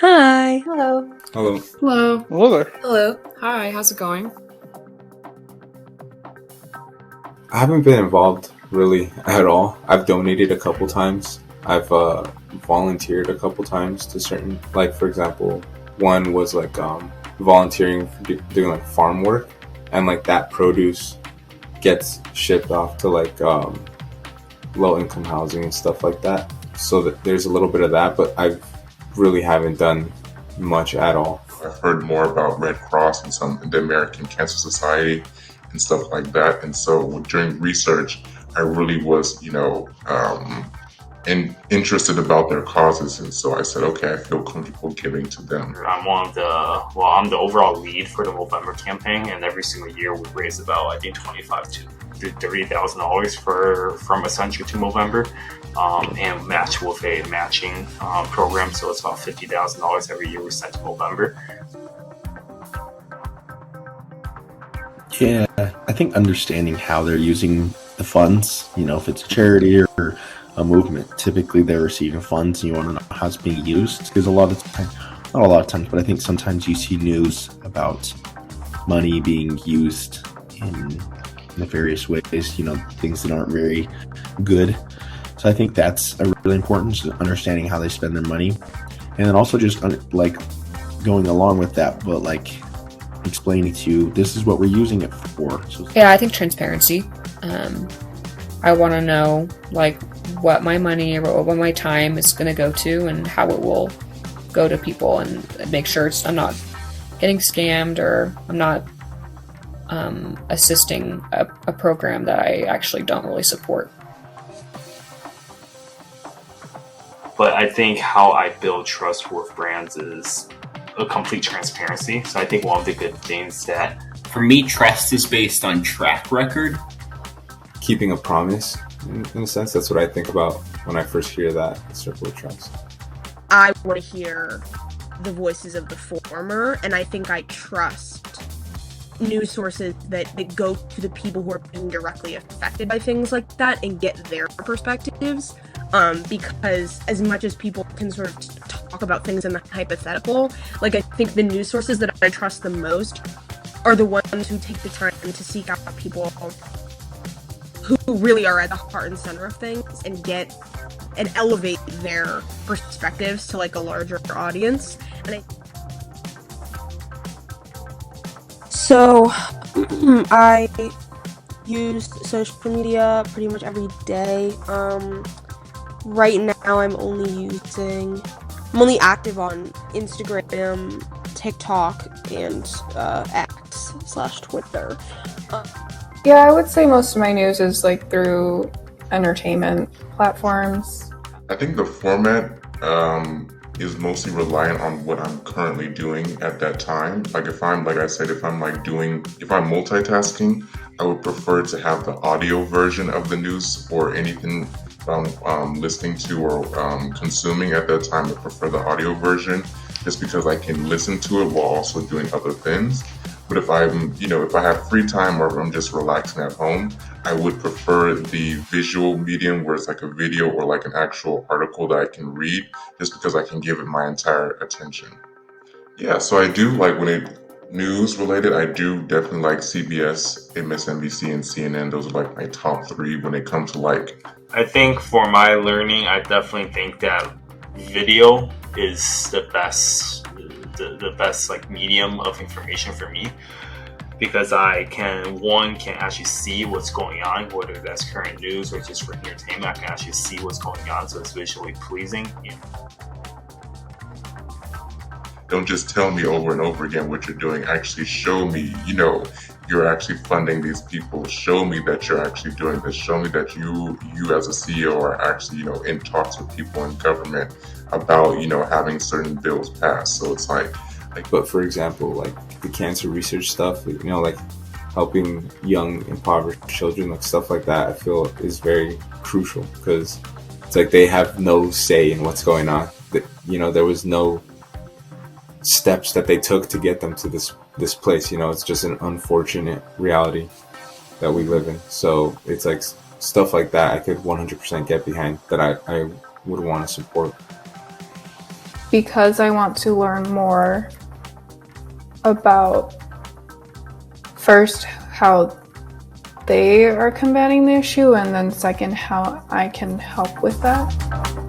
Hi. Hello. Hello. Hello. Hello there. Hello. Hi, how's it going? I haven't been involved really at all. I've donated a couple times. I've volunteered a couple times to certain, like for example, one was like volunteering for doing like farm work, and like that produce gets shipped off to like low income housing and stuff like that. So that there's a little bit of that, but I really haven't done much at all. I've heard more about Red Cross and the American Cancer Society and stuff like that. And so during research, I really was, interested about their causes. And so I said, okay, I feel comfortable giving to them. I'm the overall lead for the Movember campaign, and every single year we raise about, I think, $25,000 to $30,000 from Essential to Movember, and match with a matching program. So it's about $50,000 every year we send to Movember. Yeah, I think understanding how they're using the funds, if it's a charity or a movement, typically they're receiving funds and you want to know how it's being used. Because a lot of times, not a lot of times, but I think sometimes you see news about money being used in nefarious ways, things that aren't very good. So I think that's a really important, just understanding how they spend their money. And then also just going along with that, but explaining to you, this is what we're using it for. So, Yeah, I think transparency. I want to know what my money or what my time is going to go to and how it will go to people, and make sure I'm not getting scammed or I'm not assisting a program that I actually don't really support. But I think how I build trust with brands is a complete transparency. So I think one of the good things that for me, trust is based on track record. Keeping a promise, in a sense, that's what I think about when I first hear that circle of trust. I want to hear the voices of the former, and I think I trust news sources that go to the people who are being directly affected by things like that and get their perspectives. Because as much as people can sort of talk about things in the hypothetical, I think the news sources that I trust the most are the ones who take the time to seek out people who really are at the heart and center of things and elevate their perspectives to a larger audience. So I use social media pretty much every day. Right now I'm only active on Instagram, TikTok, and X/Twitter. Yeah, I would say most of my news is through entertainment platforms. I think the format is mostly reliant on what I'm currently doing at that time. If I'm multitasking, I would prefer to have the audio version of the news or anything I'm listening to or consuming at that time. I prefer the audio version just because I can listen to it while also doing other things. But if I have free time or if I'm just relaxing at home, I would prefer the visual medium where it's a video or an actual article that I can read, just because I can give it my entire attention. Yeah, so I do when it news related, I do definitely like CBS, MSNBC, and CNN. Those are my top three when it comes to I think for my learning, I definitely think that video is the best medium of information for me, because I can actually see what's going on, whether that's current news or just for entertainment. I can actually see what's going on, so it's visually pleasing. Don't just tell me over and over again what you're doing. Actually show me, you're actually funding these people. Show me that you're actually doing this. Show me that you as a CEO are actually, in talks with people in government about, having certain bills passed. So it's but for example, the cancer research stuff, helping young impoverished children, stuff like that, I feel is very crucial, because it's they have no say in what's going on. There was no steps that they took to get them to this place. It's just an unfortunate reality that we live in. So it's stuff like that I could 100% get behind, that I would want to support. because I want to learn more about first how they are combating the issue, and then second how I can help with that.